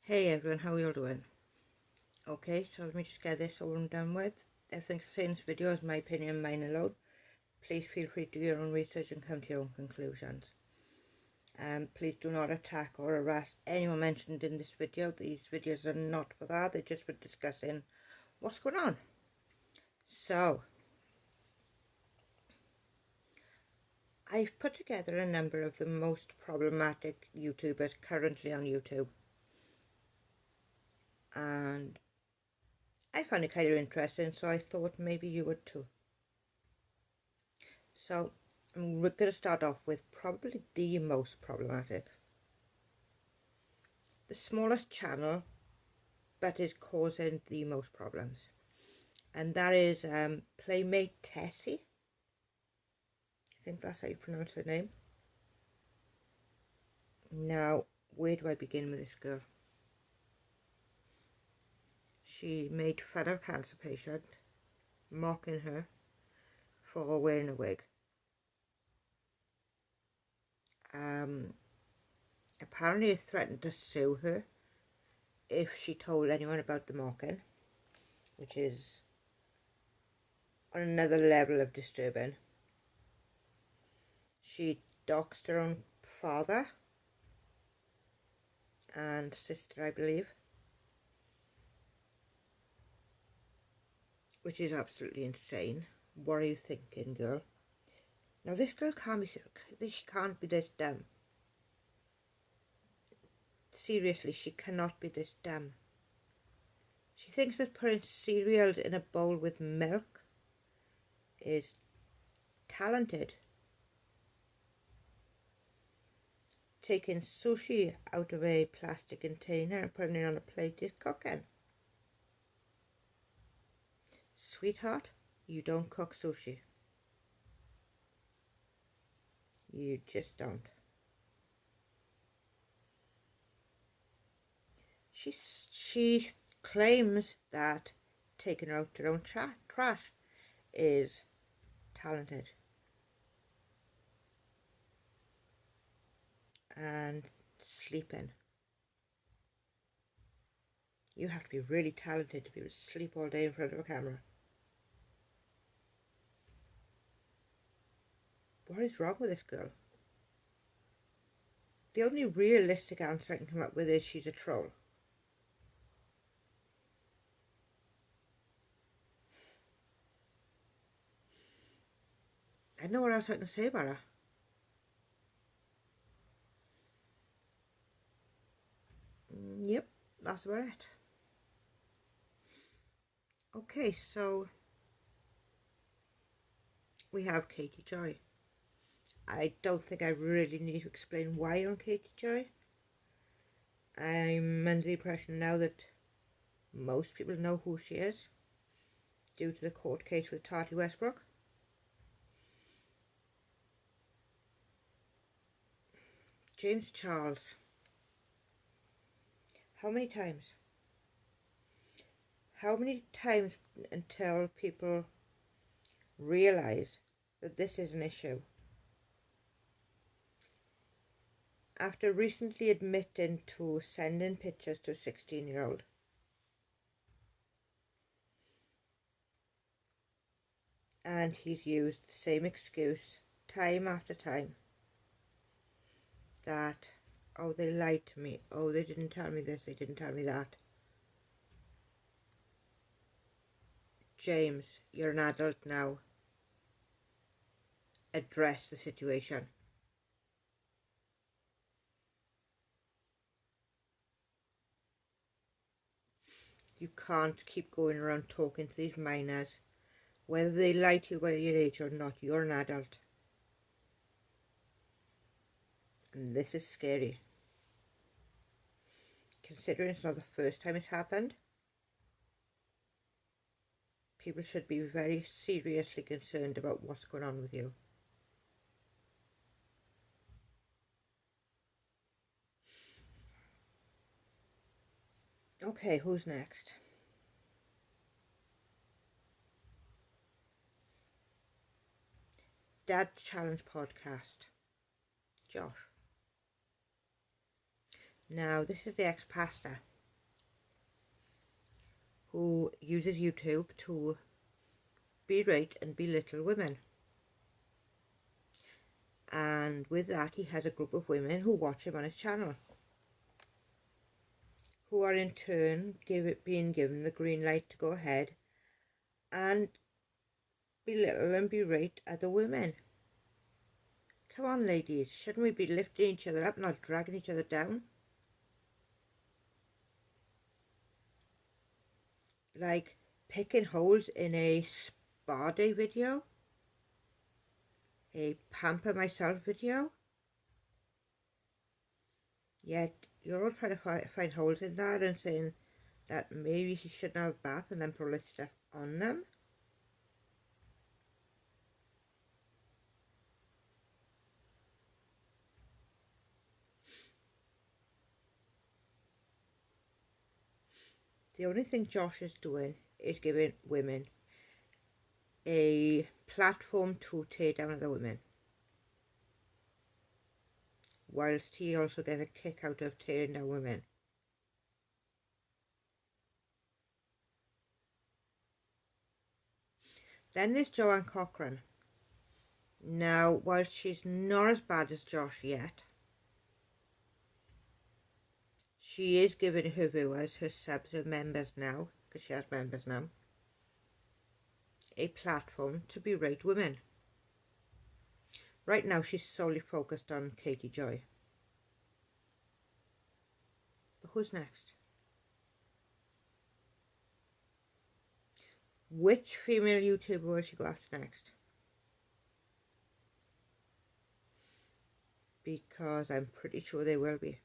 Hey everyone, how are you all doing? Okay, so let me just get this all done with. Everything I say in this video is my opinion, mine alone. Please feel free to do your own research and come to your own conclusions. Please do not attack or harass anyone mentioned in this video. These videos are not for that, they're just for discussing what's going on. So, I've put together a number of the most problematic YouTubers currently on YouTube. And I found it kind of interesting, so I thought maybe you would too. So we're going to start off with probably the most problematic. The smallest channel, but is causing the most problems. And that is Playmate Tessie. I think that's how you pronounce her name. Now, where do I begin with this girl? She made fun of a cancer patient, mocking her for wearing a wig. Apparently threatened to sue her if she told anyone about the mocking, which is on another level of disturbing. She doxed her own father and sister, I believe, which is absolutely insane. What are you thinking, girl? Now, this girl can't be, she can't be this dumb. Seriously, she cannot be this dumb. She thinks that putting cereal in a bowl with milk is talented. Taking sushi out of a plastic container and putting it on a plate is cooking. Sweetheart, you don't cook sushi. You just don't. She claims that taking out her own trash is talented. And sleeping. You have to be really talented to be able to sleep all day in front of a camera. What is wrong with this girl? The only realistic answer I can come up with is she's a troll. I don't know what else I can say about her. Yep, that's about it. Okay, so we have Katie Joy. I don't think I really need to explain why on Katie Joy. I'm under the impression now that most people know who she is due to the court case with Tati Westbrook. James Charles. How many times? How many times until people realise that this is an issue? After recently admitting to sending pictures to a 16-year-old. And he's used the same excuse time after time. That, oh, they lied to me. Oh, they didn't tell me this, they didn't tell me that. James, you're an adult now. Address the situation. You can't keep going around talking to these minors. Whether they lie to you about your age or not, you're an adult. And this is scary. Considering it's not the first time it's happened, people should be very seriously concerned about what's going on with you. Okay, who's next? Dad Challenge Podcast. Josh. Now, this is the ex-pastor. who uses YouTube to berate and belittle women. And with that, he has a group of women who watch him on his channel, who are in turn being given the green light to go ahead and belittle and berate other women. Come on, ladies, shouldn't we be lifting each other up, not dragging each other down? Like picking holes in a spa day video, a pamper myself video, yet you're all trying to find holes in that and saying that maybe she shouldn't have a bath and then put all this stuff on them. The only thing Josh is doing is giving women a platform to tear down other women, whilst he also gets a kick out of tearing down women. Then there's Joanne Cochran. Now, whilst she's not as bad as Josh yet, she is giving her viewers, her subs, her members now, because she has members now, a platform to berate women. Right now she's solely focused on Katie Joy. But who's next? Which female YouTuber will she go after next? Because I'm pretty sure they will be.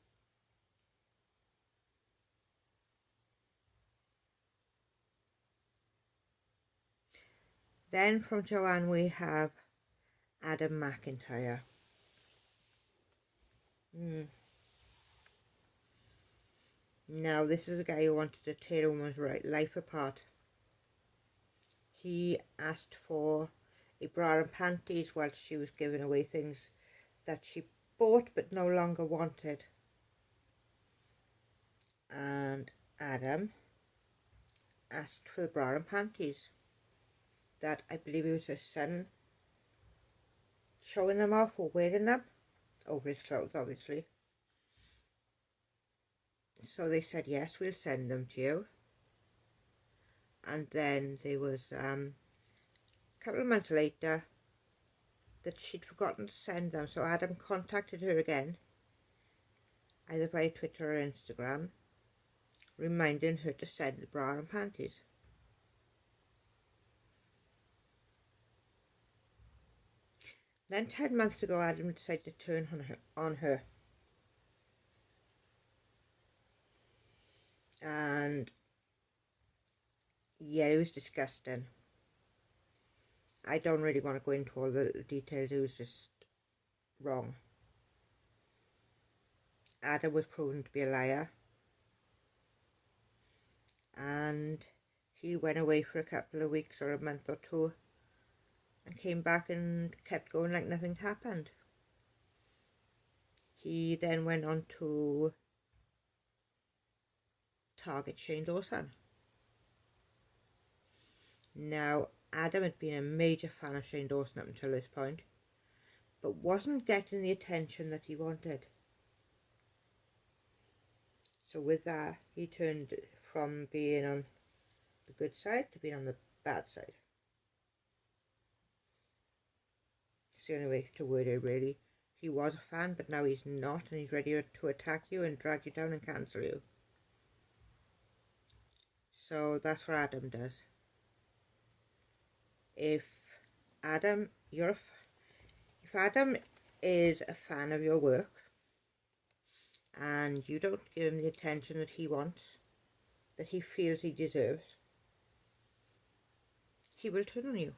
Then from Joanne we have Adam McIntyre. Now this is a guy who wanted to tear a woman's life apart. He asked for a bra and panties while she was giving away things that she bought but no longer wanted. And Adam asked for the bra and panties that I believe it was her son showing them off or wearing them over his clothes, obviously. So they said, yes, we'll send them to you. And then there was a couple of months later that she'd forgotten to send them, so Adam contacted her again, either by Twitter or Instagram, reminding her to send the bra and panties. Then 10 months ago, Adam decided to turn on her. And yeah, it was disgusting. I don't really want to go into all the details, it was just wrong. Adam was proven to be a liar. And he went away for a couple of weeks or a month or two and came back and kept going like nothing happened. He then went on to target Shane Dawson. Now, Adam had been a major fan of Shane Dawson up until this point, but wasn't getting the attention that he wanted. So with that, he turned from being on the good side to being on the bad side. It's the only way to word it, really. He was a fan, but now he's not, and he's ready to attack you and drag you down and cancel you. So that's what Adam does. If Adam is a fan of your work and you don't give him the attention that he wants, that he feels he deserves, he will turn on you.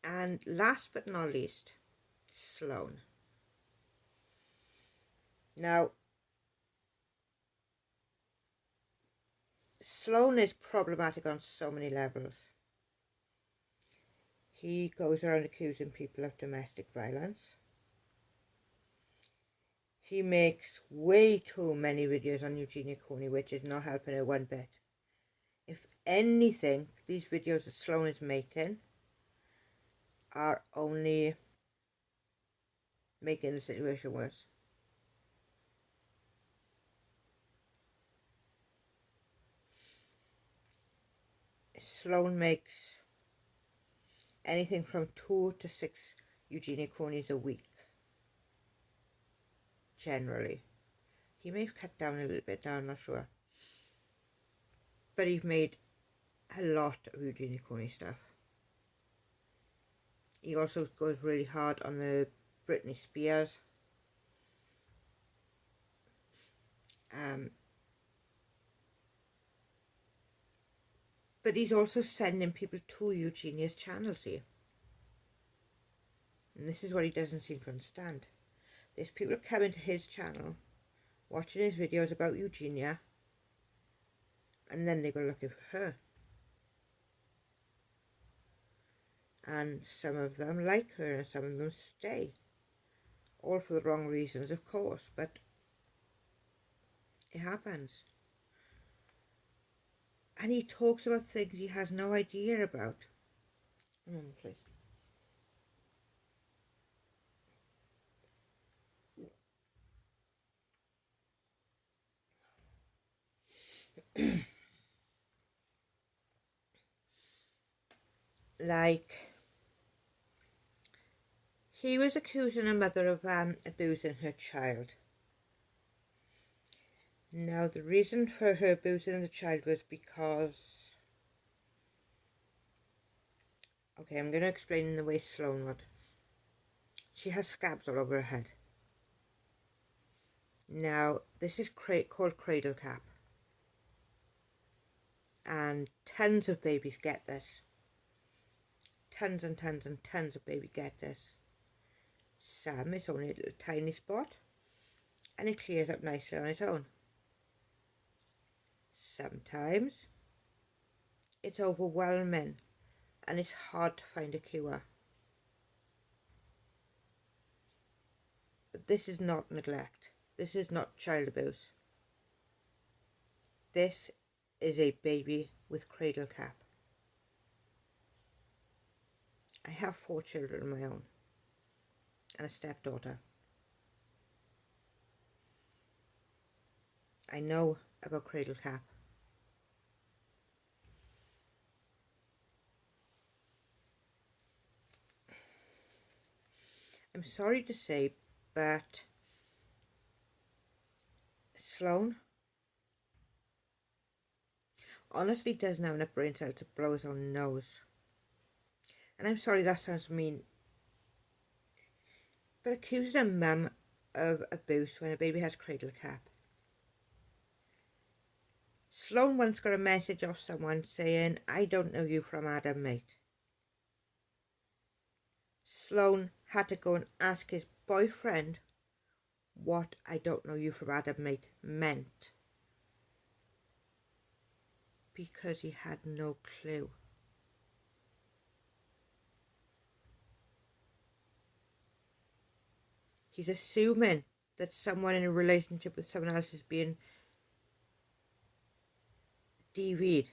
And last but not least, Sloane. Now, Sloane is problematic on so many levels. He goes around accusing people of domestic violence. He makes way too many videos on Eugenia Cooney, which is not helping her one bit. If anything, these videos that Sloane is making are only making the situation worse. Sloane makes anything from 2 to 6 Eugenia Coneys a week, generally. He may have cut down a little bit now, I'm not sure. But he's made a lot of Eugenia Coney stuff. He also goes really hard on the Britney Spears. But he's also sending people to Eugenia's channels here. And this is what he doesn't seem to understand. There's people coming to his channel, watching his videos about Eugenia, and then they go looking for her. And some of them like her and some of them stay. All for the wrong reasons, of course, but it happens. And he talks about things he has no idea about. Please. Like, he was accusing a mother of abusing her child. Now, the reason for her abusing the child was because... Okay, I'm going to explain in the way Sloane would. She has scabs all over her head. Now, this is called cradle cap. And tons of babies get this. Tons and tons and tons of babies get this. Some, it's only a little tiny spot. And it clears up nicely on its own. Sometimes it's overwhelming and it's hard to find a cure. But this is not neglect. This is not child abuse. This is a baby with cradle cap. I have 4 children of my own and a stepdaughter. I know about cradle cap. I'm sorry to say, but Sloane honestly doesn't have enough brain cells to blow his own nose. And I'm sorry that sounds mean, but accusing a mum of abuse when a baby has cradle cap. Sloane once got a message off someone saying, "I don't know you from Adam, mate." Sloane had to go and ask his boyfriend what "I don't know you from Adam, mate" meant, because he had no clue. He's assuming that someone in a relationship with someone else is being DV'd.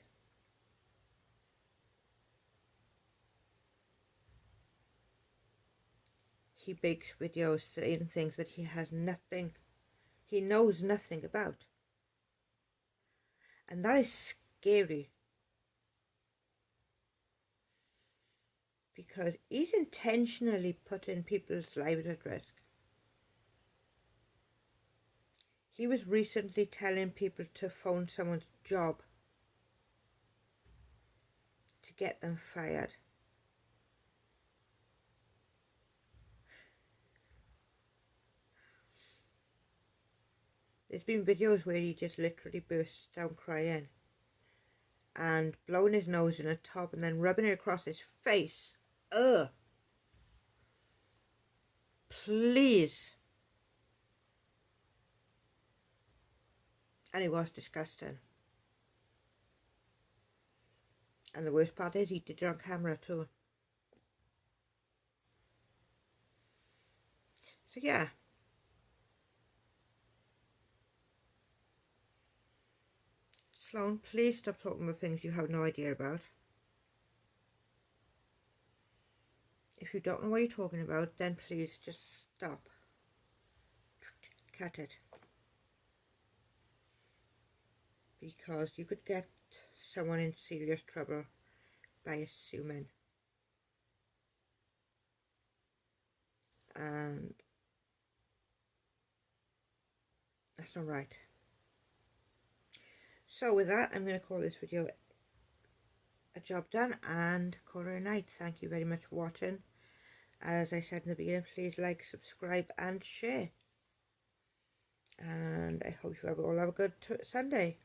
He makes videos saying things that he knows nothing about. And that is scary. Because he's intentionally putting people's lives at risk. He was recently telling people to phone someone's job to get them fired. There's been videos where he just literally bursts down crying and blowing his nose in a tub and then rubbing it across his face. Ugh. Please. And it was disgusting. And the worst part is he did it on camera too. So yeah. Sloan, please stop talking about things you have no idea about. If you don't know what you're talking about, then please just stop. Cut it. Because you could get someone in serious trouble by assuming. And that's not right. So with that, I'm going to call this video a job done and call it a night. Thank you very much for watching. As I said in the beginning, please like, subscribe and share. And I hope you all have a good Sunday.